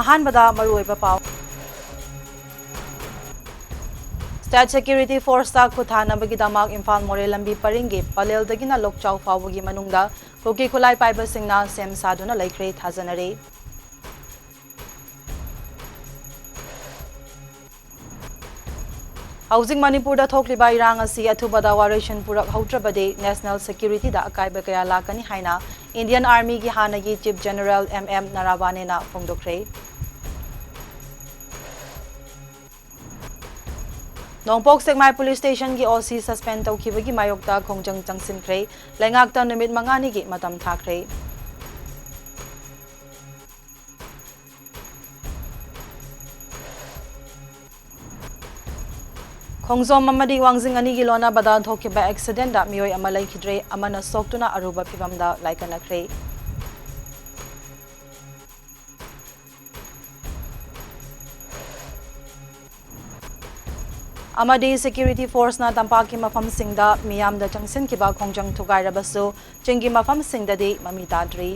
ꯑꯍꯥꯟꯕꯗ ꯃꯔꯨꯑꯣꯏꯕ ꯄꯥꯎ State Security Force ꯈꯨꯠꯊꯥꯅꯕꯒꯤꯗꯃꯛ ꯏꯝꯐꯥꯜ ꯃꯣꯔꯦ ꯂꯝꯕꯤ ꯄꯔꯤꯡꯒꯤ ꯄꯂꯦꯜꯗꯒꯤꯅ ꯂꯣꯛꯆꯥꯎ ꯐꯥꯎꯕꯒꯤ ꯃꯅꯨꯡꯗ ꯀꯨꯀꯤ ꯈꯨꯠꯂꯥꯏ ꯄꯥꯏꯕꯁꯤꯡꯅ ꯁꯦꯝ ꯁꯥꯗꯨꯅ ꯂꯩꯈ꯭ꯔꯦ ꯊꯥꯖꯅꯔꯤ ꯍꯧꯖꯤꯛ ꯃꯅꯤꯄꯨꯔꯗ ꯊꯣꯛꯂꯤꯕ ꯏꯔꯥꯡ ꯑꯁꯤ ꯑꯊꯨꯕꯗ ꯋꯥꯔꯣꯏꯁꯤꯟ ꯄꯨꯔꯛꯍꯧꯗ꯭ꯔꯕꯗꯤ ꯅꯦꯁꯅꯦꯜ ꯁꯦꯀ꯭ꯌꯨꯔꯤꯇꯤꯗ ꯑꯀꯥꯏꯕ ꯀꯌꯥ ꯂꯥꯛꯀꯅꯤ ꯍꯥꯏꯅ ꯏꯟꯗꯤꯌꯟ ꯑꯥꯔꯃꯤꯒꯤ ꯍꯥꯟꯅꯒꯤ ꯆꯤꯐ ꯖꯦꯅꯔꯦꯜ MM ꯅꯔꯥꯕꯥꯅꯦꯅ ꯐꯣꯡꯗꯣꯛꯈ꯭ꯔꯦ ꯅꯣꯡꯄꯣꯛ ꯁꯦꯛꯃꯥꯏ ꯄꯨꯂꯤꯁ ꯁ꯭ꯇꯦꯁꯟꯒꯤ OC ꯁꯁꯄꯦꯟ ꯇꯧꯈꯤꯕꯒꯤ ꯃꯥꯌꯣꯛꯇ ꯈꯣꯡꯖꯪ ꯆꯪꯁꯤꯟꯈ꯭ꯔꯦ ꯂꯩꯉꯥꯛꯇ ꯅꯨꯃꯤꯠ 5ꯅꯤꯒꯤ ꯃꯇꯝ ꯊꯥꯈ꯭ꯔꯦ ꯈꯣꯡꯖꯣꯝ ꯑꯃꯗꯤ ꯋꯥꯡꯖꯤꯡ ꯑꯅꯤꯒꯤ ꯂꯣꯟꯅꯕꯗ ꯊꯣꯛꯈꯤꯕ ꯑꯦꯛꯁꯤꯗꯦꯟꯇꯗ ꯃꯤꯑꯣꯏ ꯑꯃ ꯂꯩꯈꯤꯗ꯭ꯔꯦ ꯑꯃꯅ ꯁꯣꯛꯇꯨꯅ ꯑꯔꯨꯕ ꯐꯤꯚꯝꯗ ꯂꯥꯏꯀꯠꯅꯈ꯭ꯔꯦ ꯑꯃꯗꯤ ꯁꯦꯀ꯭ꯌꯨꯔꯤꯇꯤ ꯐꯣꯔꯁꯅ ꯇꯝꯄꯥꯛꯀꯤ ꯃꯐꯝꯁꯤꯡꯗ ꯃꯤꯌꯥꯝꯗ ꯆꯪꯁꯤꯟꯈꯤꯕ ꯈꯣꯡꯖꯪ ꯊꯨꯒꯥꯏꯔꯕꯁꯨ ꯆꯤꯡꯒꯤ ꯃꯐꯝꯁꯤꯡꯗꯗꯤ ꯃꯃꯤ ꯇꯥꯗ꯭ꯔꯤ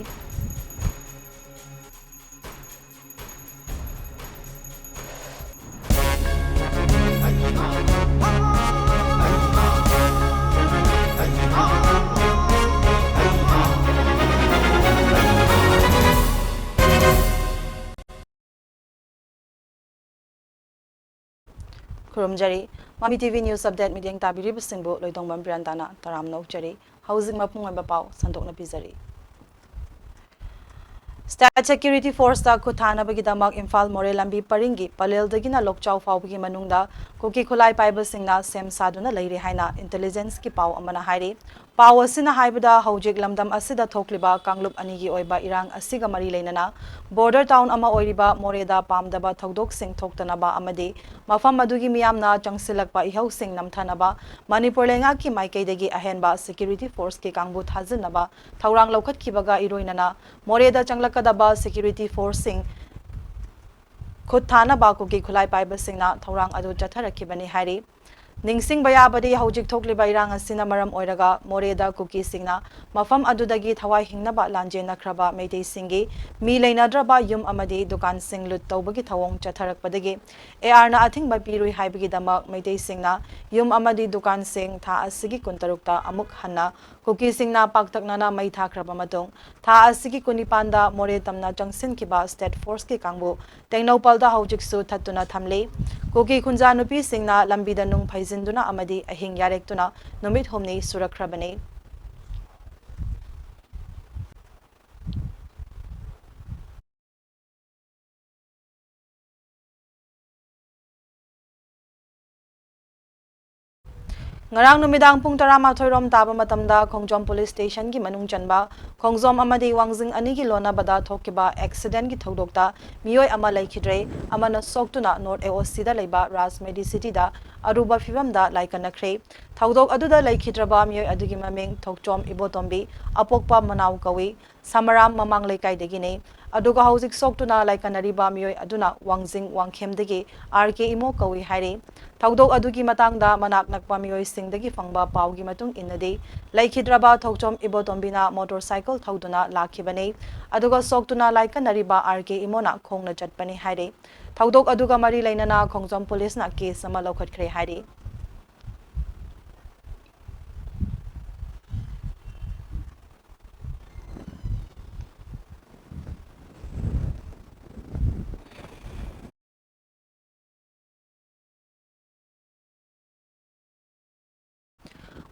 ꯈꯨꯔꯨꯝꯖꯔꯤ ꯃꯥꯃꯤ ꯇꯤꯚꯤ ꯅ꯭ꯌꯨꯁ ꯑꯞꯗꯦꯠ ꯃꯤꯠꯌꯦꯡ ꯇꯥꯕꯤꯔꯤꯕꯁꯤꯡꯕꯨ ꯂꯣꯏꯗꯣꯡꯕꯝ ꯕ꯭ꯔꯤꯌꯥꯟꯇꯥꯅ ꯇꯔꯥꯝꯅ ꯑꯣꯛꯆꯔꯤ ꯍꯧꯖꯤꯛ ꯃꯄꯨꯡ ꯑꯣꯏꯕ ꯄꯥꯎ ꯁꯟꯗꯣꯛꯅ ꯄꯤꯖꯔꯤ State Security Force ꯈꯨꯠꯊꯥꯅꯕꯒꯤꯗꯃꯛ ꯏꯝꯐꯥꯜ ꯃꯣꯔꯦ ꯂꯝꯕꯤ ꯄꯔꯤꯡꯒꯤ ꯄꯂꯦꯜꯗꯒꯤꯅ ꯂꯣꯛꯆꯥꯎ ꯐꯥꯎꯕꯒꯤ ꯃꯅꯨꯡꯗ ꯀꯨꯀꯤ ꯈꯨꯠꯂꯥꯏ ꯄꯥꯏꯕꯁꯤꯡꯅ ꯁꯦꯝ ꯁꯥꯗꯨꯅ ꯂꯩꯔꯦ ꯍꯥꯏꯅ ꯏꯟꯇꯦꯂꯤꯖꯦꯟꯁꯀꯤ ꯄꯥꯎ ꯑꯃꯅ ꯍꯥꯏꯔꯤ ꯄꯥꯎ ꯑꯁꯤꯅ ꯍꯥꯏꯕꯗ ꯍꯧꯖꯤꯛ ꯂꯝꯗꯝ ꯑꯁꯤꯗ ꯊꯣꯛꯂꯤꯕ ꯀꯥꯡꯂꯨꯞ ꯑꯅꯤꯒꯤ ꯑꯣꯏꯕ ꯏꯔꯥꯡ ꯑꯁꯤꯒ ꯃꯔꯤ ꯂꯩꯅꯅ ꯕꯣꯔꯗꯔ ꯇꯥꯎꯟ ꯑꯃ ꯑꯣꯏꯔꯤꯕ ꯃꯣꯔꯦꯗ ꯄꯥꯝꯗꯕ ꯊꯧꯗꯣꯛꯁꯤꯡ ꯊꯣꯛꯇꯅꯕ ꯑꯃꯗꯤ ꯃꯐꯝ ꯑꯗꯨꯒꯤ ꯃꯤꯌꯥꯝꯅ ꯆꯪꯁꯤꯜꯂꯛꯄ ꯏꯍꯧꯁꯤꯡ ꯅꯝꯊꯅꯕ ꯃꯅꯤꯄꯨꯔ ꯂꯩꯉꯥꯛꯀꯤ ꯃꯥꯏꯀꯩꯗꯒꯤ ꯑꯍꯦꯟꯕ ꯁꯦꯀ꯭ꯌꯨꯔꯤꯇꯤ ꯐꯣꯔꯁꯀꯤ ꯀꯥꯡꯕꯨ ꯊꯥꯖꯤꯟꯅꯕ ꯊꯧꯔꯥꯡ ꯂꯧꯈꯠꯈꯤꯕꯒ ꯏꯔꯣꯏꯅꯅ ꯃꯣꯔꯦꯗ ꯆꯪꯂꯛꯀꯗꯕ ꯁꯦꯀ꯭ꯌꯨꯔꯤꯇꯤ ꯐꯣꯔꯁꯁꯤꯡ ꯈꯨꯠ ꯊꯥꯅꯕ ꯀꯨꯀꯤ ꯈꯨꯠꯂꯥꯏ ꯄꯥꯏꯕꯁꯤꯡꯅ ꯊꯧꯔꯥꯡ ꯑꯗꯨ ꯆꯠꯊꯔꯛꯈꯤꯕꯅꯤ ꯍꯥꯏꯔꯤ ꯅꯤꯡꯁꯤꯡꯕ ꯌꯥꯕꯗꯤ ꯍꯧꯖꯤꯛ ꯊꯣꯛꯂꯤꯕ ꯏꯔꯥꯡ ꯑꯁꯤꯅ ꯃꯔꯝ ꯑꯣꯏꯔꯒ ꯃꯣꯔꯦꯗ ꯀꯨꯀꯤꯁꯤꯡꯅ ꯃꯐꯝ ꯑꯗꯨꯗꯒꯤ ꯊꯋꯥꯏ ꯍꯤꯡꯅꯕ ꯂꯥꯟꯖꯦꯟꯅꯈ꯭ꯔꯕ ꯃꯩꯇꯩꯁꯤꯡꯒꯤ ꯃꯤ ꯂꯩꯅꯗ꯭ꯔꯕ ꯌꯨꯝ ꯑꯃꯗꯤ ꯗꯨꯀꯥꯟꯁꯤꯡ ꯂꯨꯠ ꯇꯧꯕꯒꯤ ꯊꯧꯑꯣꯡ ꯆꯠꯊꯔꯛꯄꯗꯒꯤ ARꯅ ꯑꯊꯤꯡꯕ ꯄꯤꯔꯣꯏ ꯍꯥꯏꯕꯒꯤꯗꯃꯛ ꯃꯩꯇꯩꯁꯤꯡꯅ ꯌꯨꯝ ꯑꯃꯗꯤ ꯗꯨꯀꯥꯟꯁꯤꯡ ꯊꯥ ꯑꯁꯤꯒꯤ 23ꯇ ꯑꯃꯨꯛ ꯍꯟꯅ ꯀꯨꯀꯤꯁꯤꯡꯅ ꯄꯥꯛꯇꯛꯅꯅ ꯃꯩ ꯊꯥꯈ꯭ꯔꯕ ꯃꯇꯨꯡ ꯊꯥ ꯑꯁꯤꯒꯤ 19ꯗ ꯃꯣꯔꯦ ꯇꯝꯅ ꯆꯪꯁꯤꯟꯈꯤꯕ ꯁ꯭ꯇꯦꯠ ꯐꯣꯔꯁꯀꯤ ꯀꯥꯡꯕꯨ ꯇꯦꯡꯅꯧꯄꯜꯗ ꯍꯧꯖꯤꯛꯁꯨ ꯊꯠꯇꯨꯅ ꯊꯝꯂꯤ ꯀꯨꯀꯤ ꯈꯨꯟꯖꯥ ꯅꯨꯄꯤꯁꯤꯡꯅ ꯂꯝꯕꯤꯗ ꯅꯨꯡ ꯐꯩꯖꯤꯟꯗꯨꯅ ꯑꯃꯗꯤ ꯑꯍꯤꯡ ꯌꯥꯔꯦꯛꯇꯨꯅ ꯅꯨꯃꯤꯠ 6ꯅꯤ ꯁꯨꯔꯛꯈ꯭ꯔꯕꯅꯤ ngarang numidang pung 12 rom taba matamda khongjom police station gi manung chanba khongjom amadi wangjing ani gi lona bada thokiba accident gi thodokta miyoi ama laikhidre amana soktuna north AOC da leiba ras medicity da aruba fibam da laikanakre thodok aduda laikhidraba miyoi adugi maming thokchom ibotombi apokpa manaw kawi samaram mamang leikai degine aduga hauzik soktuna laikanariba miyoi aduna wangjing wangkhem RK imo kawi hairi thodok adugi matangda manak nakpa miyoi singdagi fangba pawgi matung innadi laikhidraba thokchom ibotombina motorcycle thoduna lakhibane aduga soktuna laikanariba RK imona khongna chatpani hairi thodok aduga mari lainana khongjom police na case ama lokhatkre hairi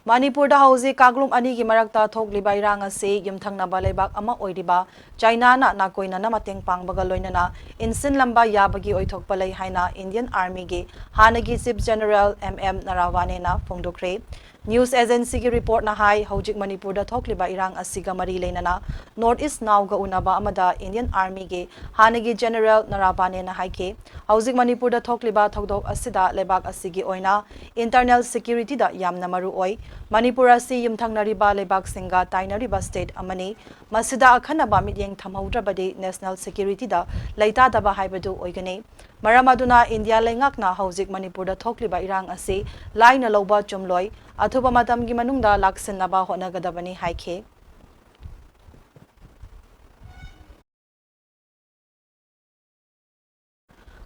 Manipurda hauzi kaglum ani gi marakta thokliba irang ase yumthangnaba lebak ama oiriba China na nakoina na mateng pangbaga loinana insin lamba yabagi oithokpa lei haina Indian Army gi hanagi Chief General MM Narawane na phongdokre News agency gi report na hai hojik Manipurda thokliba irang asiga mari leinana North East now ga unaba amada Indian Army gi hanagi General Narawane na haike hojik Manipurda thokliba thodok asida lebak asigi oina internal security da yamna maru oi Manipur asi yumthangnariba lebak singa tainariba state amani masida akhanaba mityeng thamhaudrabadi national security da leita daba haibadu oigane maram aduna India lengakna hojik Manipurda thokliba irang asi laina loba chumloi athuba matamgi manungda laksinaba honagadabani haike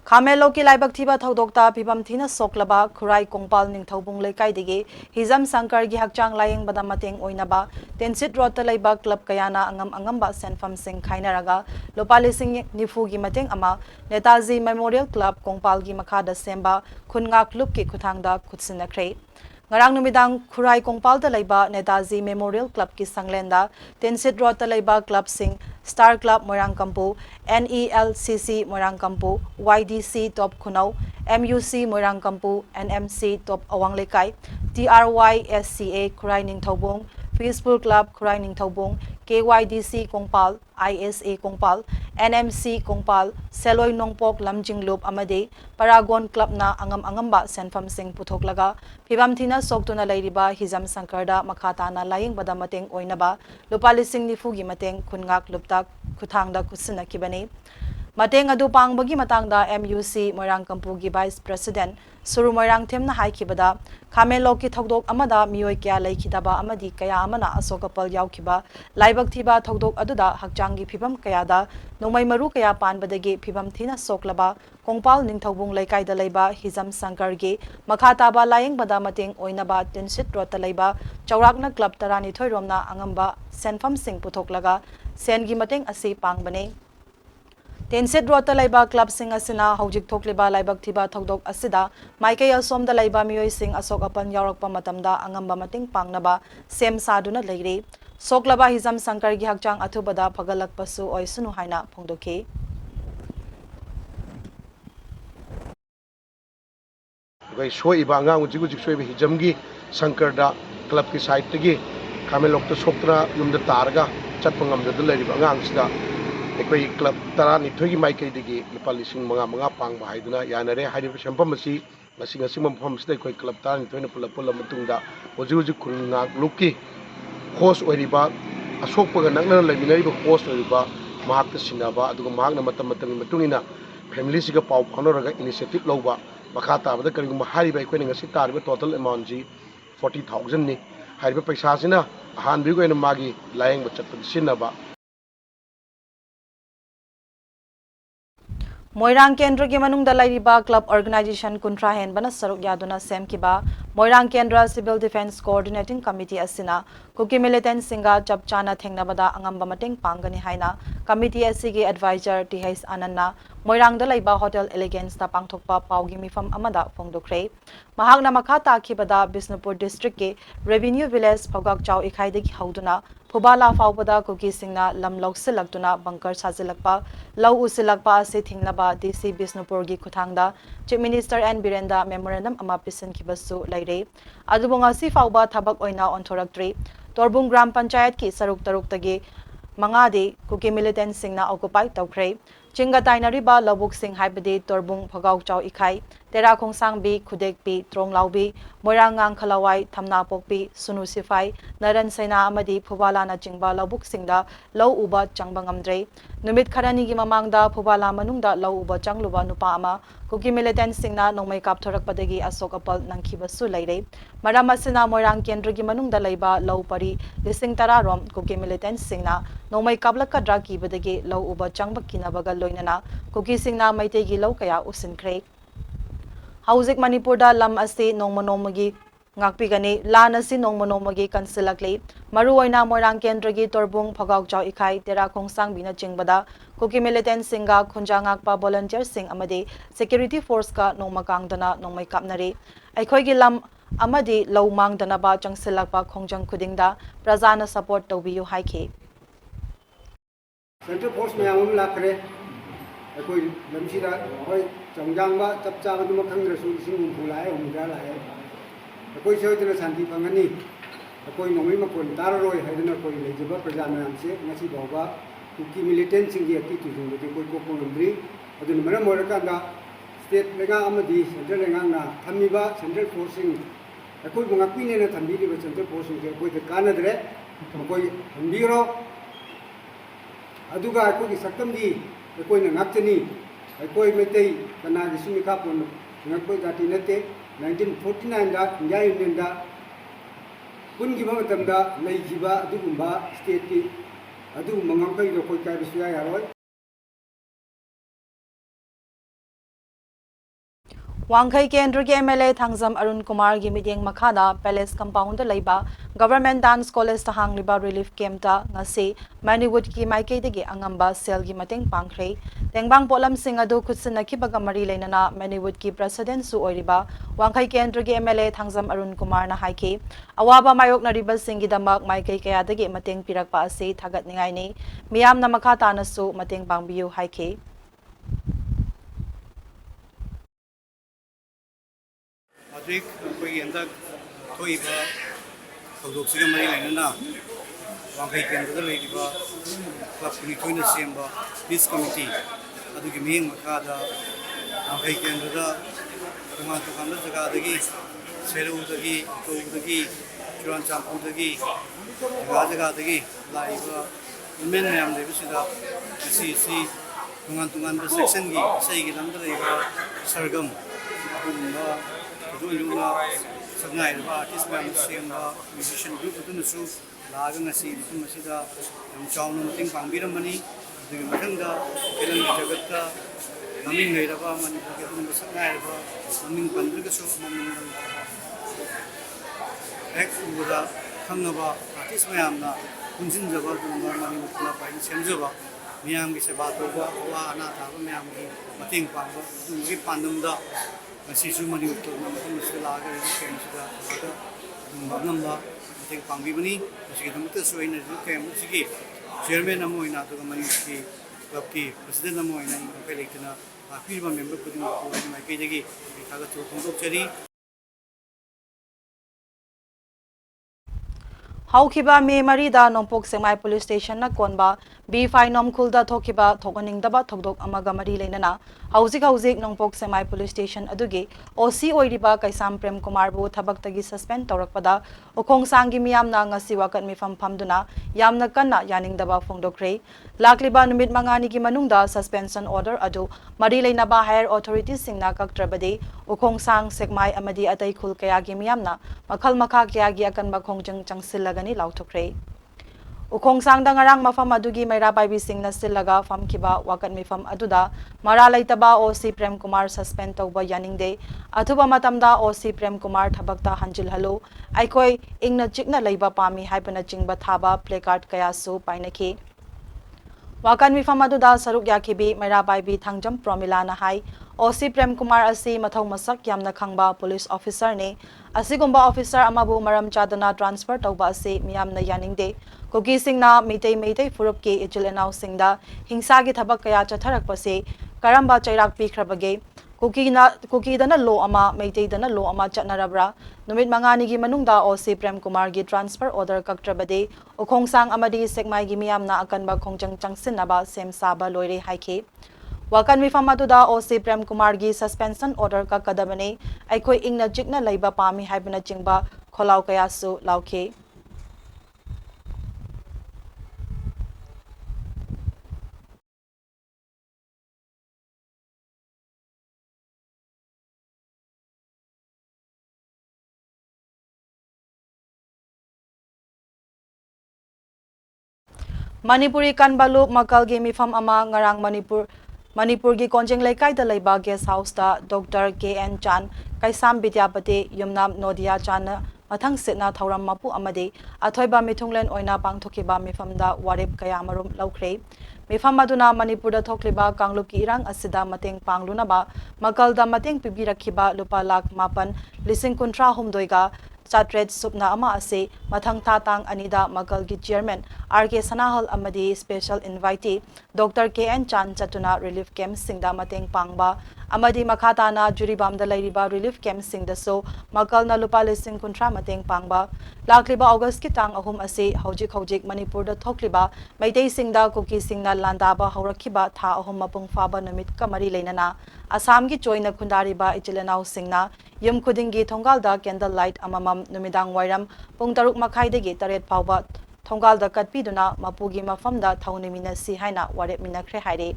Kamelo ki laibak thiba thodokta phibam thina soklaba khurai kongpal ningthobung lekai digi hizam sankar gi hakchang layeng bada mateng oinaba tensit road ta leiba club kayana angamba senfam sing khainaraga lopali sing nifu gi mateng ama netaji memorial club kongpal gi makhada semba khunga club ki khuthangda khutsinakre ngarang numidang khurai kongpal da leiba netaji memorial club ki sanglenda tensit road ta leiba club sing Star Club Moirang Kampu, NELCC Moirang Kampu, YDC Top Khunau, MUC Moirang Kampu, NMC Top Awang Lekai, TRYSCA Khurai Ningthobung, Peaceful Club Khurai Ningthobung, KYDC Kongpal, ISA Kongpal, NMC Kongpal, Seloi Nongpok Lamjing Loop Amade, Paragon Club na angamba senfam sing puthoklaga, Phibam thina soktuna leiriba hizam sankarda makhata na laying bada mateng oinaba, lupali sing nifu gi mateng khungak lupta kuthangda kusinakibani. Mateng adu pangbagi matangda MUC Moirang Kampu gi Vice President Suru Moirang Themna haikibada Kamelo ki thodok amada mioi kya leikidaba amadi kaya amana asokapal yaukiba laibak thiba thodok aduda hakjangi phibam kayada nongmai maru kaya panbadagi phibam thina soklaba kongpal ningthobung leikai da leiba hizam sankar gi makhataba layeng bada mateng oinaba tinsit rota leiba chaurakna club tarani thoiromna angamba senfam sing puthoklaga sen gi mateng asi pangbane Tenset Rota Laiba Club Sing Asina Hojik Thokliba Laibak Thiba Thodok Asida Maikay Asom da Laiba Miyoi Sing Asok Apan Yaurakpa Matamda Angamba Mating Pangnaba Sem Saduna Leire Soklaba Hizam Sankar gi Hakchang Athubada Pagalakpasu Oisunu Haina Phongdoki Soiba angang uji soiba hijamgi Sankarda club ki side tagi Kamelok to soktra yumda targa chatpangam da lariba angang sida ekoi club tara ni thogi mai kai digi lupa lising manga pang ba haiduna yanare haidi sampam masi ngasi mafam sida ekoi club tara ni thoina pula matungda uji kunga luki host oiriba asokpaga nakna laiminariba host oiriba mahakta sinaba aduga mahakna matam matungina family siga pau phanoraga initiative lawba makha tabada kariguma hariba ekoi ngasi tariba total amount ji 40,000 ni hariba paisa sina ahan bi ko magi layeng bachat sinaba Moirang Kendra ki manung da lairiba club organization kuntra hen bana saruk yaduna sem kiba Moirang Kendra Civil Defence Coordinating Committee asina kuki militant singa chap chana thengnabada angamba mateng pangani haina committee asigi advisor TH Ananna Moirang da laiba hotel elegance ta pangthokpa paugi mifam amada phongdokre mahakna makha ta khibada Bisnupur district ke revenue village phogak chau ikhai degi hauduna Phubala faubada kuki singna lamlok silaktuna bunker sajilakpa lau usilakpa ase thinglaba DC Bisnupur gi khuthangda Chief Minister N Birenda memorandum ama pisan kibasu laire adubonga si fauba thabak oina onthoraktri Torbung Gram Panchayat ki saruk taruk tagi mangade kuki militant singna occupy tawkre chinga tainariba labuk sing haibadi Torbung Phagau Chau ikhai Tera Khongsang bi Khudek bi Tronglao bi Moirangang Khalawai Thamna Pokpi Sunu Sifai Naran Saina amadi Phubala na chingba labuk singda law uba changbangam numit kharani gi mamangda Phubala manungda law uba changluba nupa ama kuki militant singna nongmai kap thorakpadagi asok apal nangkhiba su laire maram asina Moirang Kendra gi manungda leiba law pari lising tara rom kuki militant singna nongmai kablaka dra ki badagi law uba changba kinabaga loinana kuki singna maite gi law kaya usinkhre Haujik Manipurda lam ase nongmagi ngakpigani lan ase nongmagi kansilakle maruoina Moirang Kendragi Torbung Phagau Chau ikhai Tera Khongsang bina chingbada kuki militant singa khunja ngakpa volunteer sing amade security force ka nongmakangdana nongmai kapnare aikhoigi lam amadi law mangdana ba changsilakpa khongjang khudingda prajana support tawbiyu haike Central Force mayamum lakre akoi lamsira hoi changjangba chapcha baduma khangdrasu sing bulai umda lai akoi soitena santi phangani akoi nongmi makon tararoi haidana koi lejaba praja mayam se ngasi bawba kuki militant singi ati tujung de koi ko pongandri adun mara moraka da state lenga amadi central lenga na thamiba Central Force sing akoi bungakpine na thambiri ba Central Force sing koi de kanadre koi hambiro aduga akoi saktamdi akoi na ngakchani akoi metei kana gi sumika pon ngakoi gati nate 1949 da India Union da kun gi matamda leijiba adugumba state ki adu mangakai do koi kai bisu ya yaroi Wangkai Kendra ki MLA Thangzam Arun Kumar gi mityeng makhada Palace Compound leiba Government Dance College ta hangliba relief camp ta ngasi Maniwood ki maikei degi angamba sel gi mateng pangkhre tengbang polam sing adu khutsin nakibaga mari leinana Maniwood ki president su oiriba Wangkai Kendra gi MLA Thangzam Arun Kumar na haiki awaba mayok na riba singi damak maikei kaya degi mateng pirakpa ase thagat ningai ni miyam na makhata na su mateng pangbiu haiki Adrik koi endak koi ba kodok siga mari lainana wangkai kendra leiba club ni koi na semba peace committee adugi mihing makada wangkai kendra tuma tukanda jaga dagi seru dagi to dagi churan champu dagi jaga dagi laiba men yam leiba sida si tungan section gi sei gi lamda leiba sargam adumba Dulu sengai artis yang siapa musician group itu nusu lagu ngasih itu masih dah yang jauh nonting panggilan mani dengan macam dah film jagat dah kami ngai apa mani kita nusu sengai apa kami pandu ke so kami ek udah kang apa artis yang na kunjung jaga tu mani mutla paling senjaba miang bisa batu wah anak tahu miang mating pangwa tu mungkin pandum dah masih cuma di utara, namun masih lagi itu kami sudah ada nambah penting panggi bani masih kita mesti sesuai dengan itu kami masih chairman namu ini atau kami mesti klub ki presiden namu ini kami lekena akhir member pun mereka jadi kita agak cukup cari Haukiba me marida nompok semai police station na konba B5 nomkhulda thokiba thoganingdaba thokdok amaga mari leinana hauzik nompok semai police station adugi OC oiriba kaisam prem kumar bu thabaktagi suspend tawrakpada okhong sangi miyamna ngasi wakat mifam phamduna yamna kanna yaningdaba phongdokre lakliba numit mangani gi manungda suspension order adu mari leinaba higher authorities singna kaktrabade okhong sang sekmai amadi atai khul kaya gi miyamna makhal makha kya gi akanba khongjang changsilaga ni lauthokre ukhong sangda ngarang mafam adugi maira baibi singna sillaga famkiba wakat mifam aduda mara laitaba OC Prem Kumar suspend tawba yaningde athuba matamda OC Prem Kumar thabakta hanjil halo aikoi ingna chikna leiba pami haipana chingba thaba placard kaya su painaki wakan mifam aduda saruk yakibi maira baibi thangjam promila na hai OC Prem Kumar asi mathau masak yamna khangba police officer ne asigumba officer amabu maram chadana transfer tawba ase miyamna yaningde kogi singna meitei furup ke ichilenau singda hingsa gi thabak kaya chatharak pase karamba chairak pi khrabage kogi dana lo ama meitei dana lo ama chatnarabra numit mangani gi manungda OC Prem Kumar gi transfer order kaktrabade okhongsang amadi sekmai gi miyamna akanba khongjang changsinaba sem saba loire haike wakan mifam aduda OC Prem Kumar gi suspension order ka kadabane aikoi ingna jikna leiba pami haibna chingba kholau kaya su lauke Manipuri Kanbalu Makalgi mifam ama ngarang Manipur gi Konjeng Laikai da leiba guest house da Dr. KN Chan Kaisam Bidyapati Yumnam Nodia Chan mathang sitna thauram mapu amade athoiba mithunglen oina pangthokiba mifam da warip kaya marum laukhre mifam aduna Manipur da thokliba kanglup ki irang asida mateng pangluna ba makal da mateng pibirakhiba lupa lakh mapan lising kuntra humdoiga Chatred Supna ama ase mathang tatang anida magal gi chairman RK Sanahal amadi special invitee Dr. KN Chan Chatuna relief camp singda mateng pangba amadi makhata na juribam da lairiba relief camp singda so magal na lupa lising kuntra mateng pangba lakliba August ki tang ahum ase hojik Manipur da thokliba maitei singda kuki singna landaba haurakhiba tha ahum mapung faba namit kamari leinana Assam gi joina khundariba ichilenau singna yum khudingi thongalda candle light amamam numidang wairam pung taruk makhaidagi taret pawba thongalda katpiduna mapugi mafamda thauniminasi haina warep minakre haire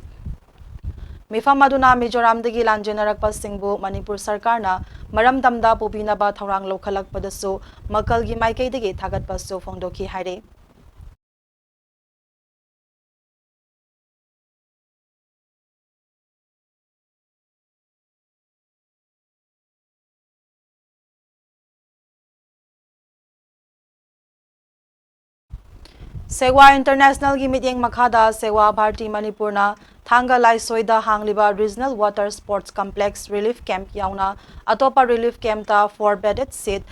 mifam aduna Mizoramdagi lanjenarakpa singbu Manipur sarkarna maram damda pubinaba thorang lokhalakpadasu makalgi maikaidagi thagatpasu phongdoki haire Sewa International gi meeting makhada Sewa Bharti Manipurna Thanga Laisoida hangliba Regional Water Sports Complex Relief Camp yauna atopa relief camp ta 4-bedded seat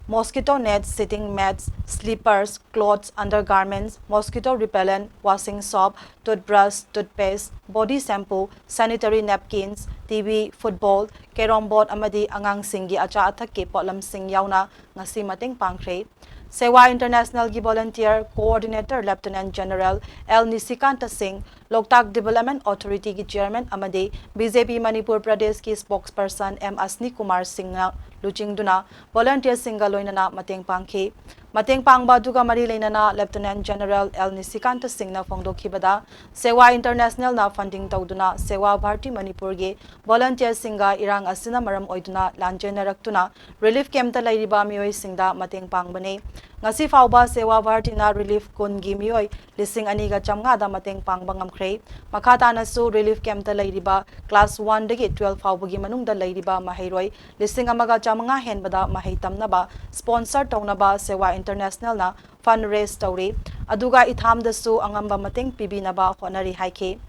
mosquito nets, sitting mats, sleepers, clothes, undergarments, mosquito repellent, washing soap, toothbrush, toothpaste, body shampoo, sanitary napkins, TV, football, carom board amadi angang singi acha athak ke potlam sing yauna ngasi mating pangkhre. Sewa International gi volunteer coordinator Lieutenant General L Nisikanta Singh, Loktak Development Authority gi chairman amadi BJP Manipur Pradesh ki spokesperson M Asni Kumar Singh na luchingduna volunteer singa loinana mateng pangkhi. Mateng pangba duga mari leinana Lieutenant General L Nisikanta Singh na phongdokhibada Sewa International na funding tawduna Sewa Bharti Manipur gi volunteer singa irang asina maram oiduna lanjenaраktuna relief camp ta lairiba mioi singda mateng pangbane. Ngasi fauba Sewa Bharti na relief kun gi mioi lising aniga chamnga da mateng pangba ngamkhre. Makata na su relief camp ta lairiba class 1 dagi 12 fauba gi manung da lairiba mahairoi lising amaga chamnga henbada mahai tamnaba sponsor tawnaba Sewa International na fundraise tawri aduga itham da su angamba mateng pibinaba honari haike.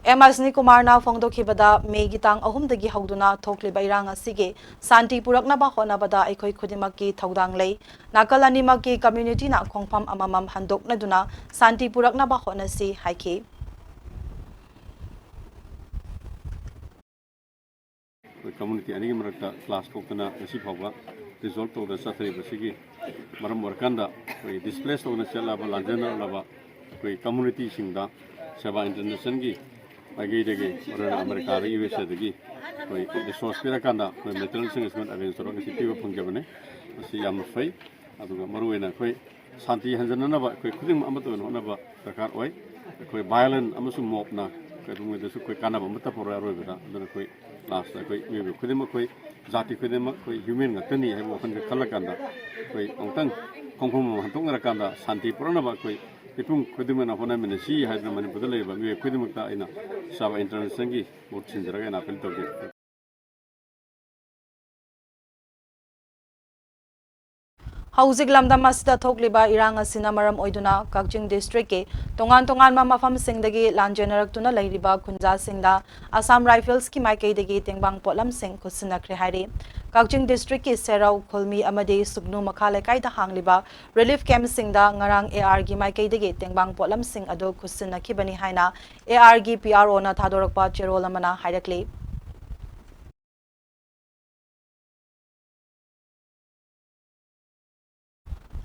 M Asni Kumar na phongdokhibada May gitang ahumdagi hauduna thokliba irang asige santi puraknaba honabada aikhoi khudimaki thaudang lei nakal animaki community na khongpham amamam handokna duna santi puraknaba honasi haike. Community ani marakta class tokna ngasi phawga result to the sathri basigi maram warkanda koi displaced to na chala ba lanjana laba koi community singda Sewa International gi agi dege ora America ri USA degi koi resource pira kanda koi material sing isment again so ngasi piwa phungjabane asi yam fai aduga maruena koi santi hanjana na ba koi khudim amato na ba dakar oi koi violent amasu mob na koi dunga desu koi kana ba mata pora roi bada adana koi last koi me khudima koi jati khudima koi human ngatani hai bo khan khala kanda koi ongtang khongkhom hantung ra kanda santi purana ba koi ipung khudima na hona mena si hai na mani budale ba me khudima ta ina Sewa International gi mot sinjara na apel toge. Hauzik lamdam asida thokliba irang asina maram oiduna Kakching district ke tongan ma mafam singdagi lanjenaraktuna lairiba khunja singda Assam Rifles ki maikei dagi tengbang potlam sing khusinakre hairi. Kakching district ki Serau Khulmi amade Sugnu Makhale kaida hangliba relief camp singda ngarang AR gi maikei dagi tengbang potlam sing ado khusinakibani haina AR gi PRO na thadorakpa cherol amana hairakle.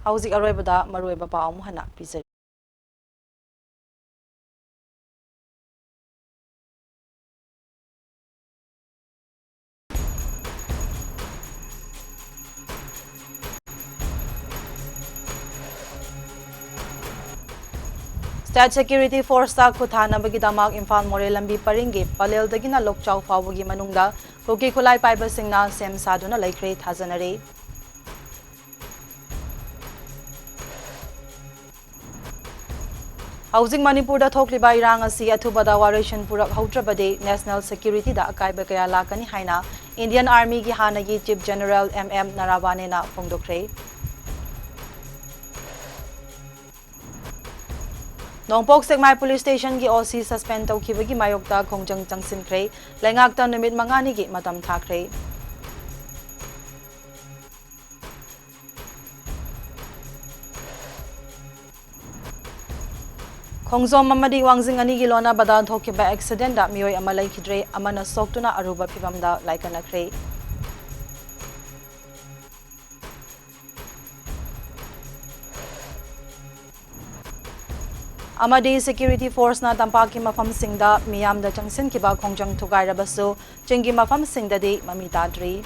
Hauzik aroibada maruiba pa amuhana pizari. State Security Force ta khuthanabagi damak Imphal More lambi paringi palel dagina lokchau fawagi manungda koki khulai paiba singna sem saduna laikre thajanare. Housing Manipur da thokliba irang asi athubada waration purak hautrabade national security da akaiba kaya lakani haina Indian Army gi hanagi Chief General MM Narawane na phongdokre. Nongpok Sekmai Police Station gi OC suspend tawkhibagi mayokta khongjang changsinkhre lengakta numit mangani gi matam thakre. Khongzom amadi wangjing ani gi lona bada thokiba accident da mioi amalai khidre amana soktuna aruba phibamda laikanakre. Amadi security force na tampaki mafam singda miyam da changsin kiba khongjang thugai rabasu chingi mafam singda di mami tadri.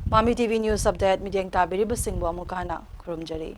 MAMI TV News Update Midyang Tabiri Basingbo Amukana Kurumjari.